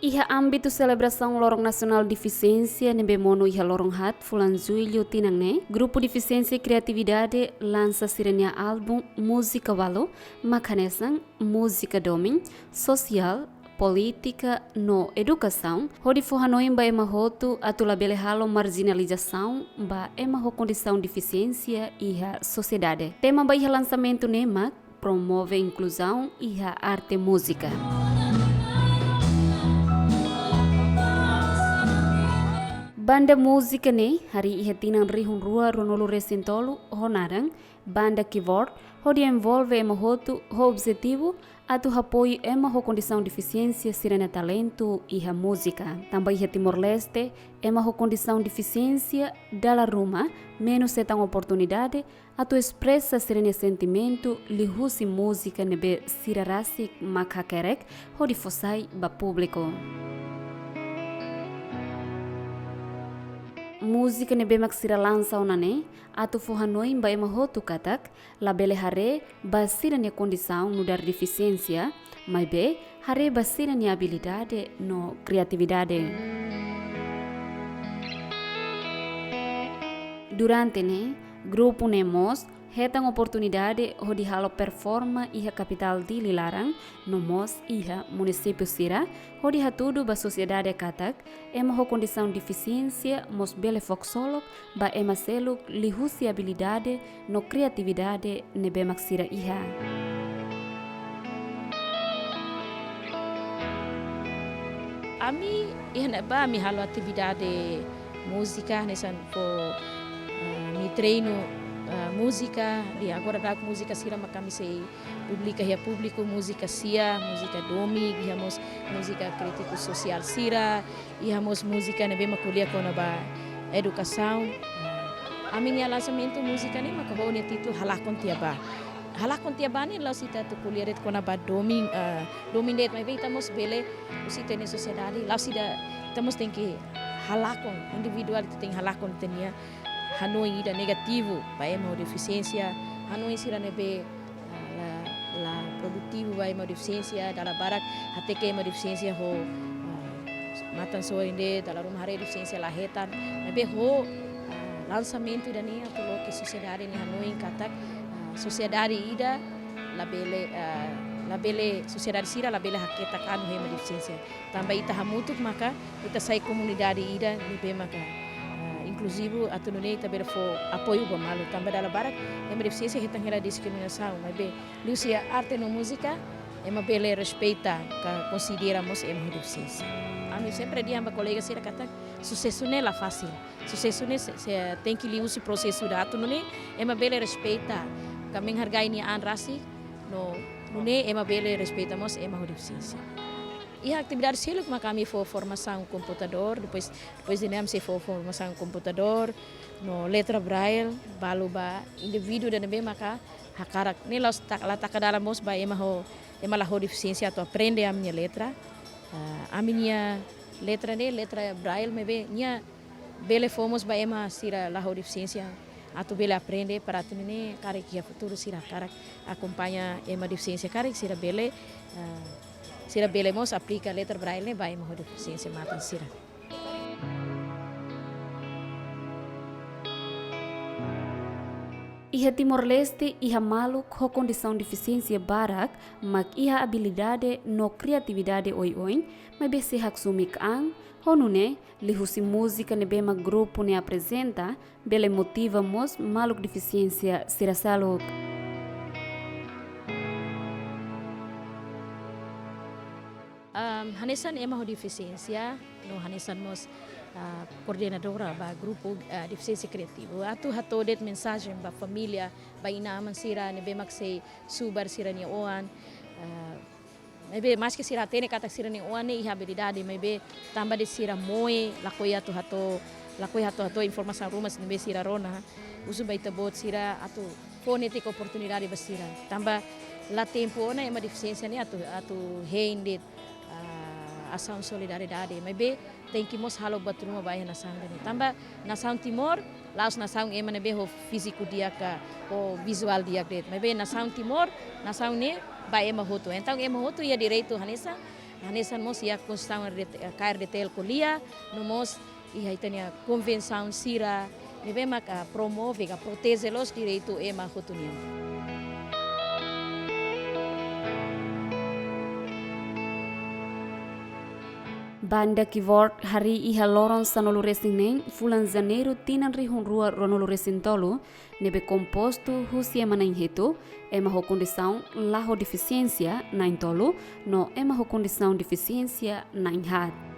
Iha âmbito celebração Lorong Nacional Deficiência nebe mono iha Lorong Hat fulan julho tinangne Grupo Deficiência e Criatividade lança sirenia álbum Música Walo makanesan música doming social política no educação hodi forranoim ba ema hotu atula bele halo marginalização ba ema ho condição deficiência iha sociedade tema ba iha lançamento nema promove inclusão iha arte música. Banda música ne hari iha tinang rihun rua ronolo resintolo honarang banda keyboard hodi envolve ema hotu ho objetivo atu apoio ema ho condição deficiência sirena talento iha música também iha Timor-Leste ema ho condição deficiência dala ruma menos setang oportunidade atu expressa sirene sentimento lihusi música nebe sirarasik makakerek hodi fosai ba público. Música nebe maksira lança onane atu forranoim ba ema hotu katak labele hare basira nia condição no dar deficiência mas be hare basira nia habilidade no criatividade. Durante ne grupo nemos hetang oportunidade hodi halo performa iha capital di Lilarang no mos iha município Sira hodi hatudu ba sociedade katak ema ho condição deficiência mos bele foxolog ba ema seluk lihusi habilidade no criatividade nebe maksira iha. Ami iha ba mi halo atividade música nesan po mi treino música di agora da música sira makami sei publica ya público música sia música domi ihamos música crítico social sira ihamos música nebe makulia kona ba educação a minha lançamento música nem makahone título halakon tiaba ni lau sita tu kuliah det kona ba domi dominate mai estamos bele usita ni sociedade lau sida estamos tem que halakon individual tem halakon tenia Hanoi ida negativo ba ema deficiência Hanoi sira nebe la produtivo ba ema deficiência dala barak até que ema deficiência ho matan so inde dala rumah hare deficiência la hetan nebe ho lançamento ida ni atolo que sociedade ni Hanoi katak sociedade ida la bele sociedade sira la bele haketa kan ema deficiência também ita hamutuk maka ita sai comunidade ida nebe maka inclusive a tunune também foi apoio para malu também dalam barak ema deficiência hitang hela discriminação mas be lucia arte no música ema bele respeita que consideramos ema deficiência a mim sempre dia amba colega sira kata sucesso não é fácil sucesso não se tem que liu se processo da tunune ema bele respeita kami hargai ni an rasi no nune ema bele respeitamos ema deficiência. E a atividade sílica mas kami foi formação computador depois de nem se foi formação computador no letra braille baluba indivíduo dan bem maka hakarak ni la takadala mos ba ema la deficiência to aprende a minha letra a minha letra ne letra braille me be nia bele fomos ba ema sira la deficiência atu bele aprende para tenene kare kia futuro sira karak acompanha ema deficiência kare sira bele sira belemos aplica a letra braille vai uma deficiência matan sira. Iha Timor-Leste iha malu com condição deficiência barak mas iha habilidade no criatividade oi mas bese hak sumik ang honune lihusi música nebe ma grupo ne apresenta bele motiva mos maluk deficiência sira saluk. Hanesan ema deficiência no hanesan mos coordenadora ba grupo deficiência criativo atu hatodet mensagem ba família ba inaman sira nebe maksei subar sira ni oan maybe mais que sira tene kata sira ni oan ni habilidade maybe tamba de sira moe lakoya tu hato informação rumas nebe sira rona usu baita bot sira atu fonetic oportunidade basira tamba la tempo na ema deficiência ni atu hendet ação solidariedade maybe tem que mos halo batruma baia nação dele tamba nação Timor laos nação ema nebe ho físico dia ka o visual dia det maybe nação Timor nação ne ba ema hoto então ema hoto ia direito hanesa Nesan mos ia Constituição KRDTL Colia, no mos ia tenia convenção sira, nebe a promove, a protege os direitos ema hotuniam. Banda Kivort hari iha loron sanolo resinen fulan janeiro tinan rihun rua ronolo resintolo nebe composto husia manenheto ema ho condição la ho deficiência na intolo no ema ho condição deficiência na inhat.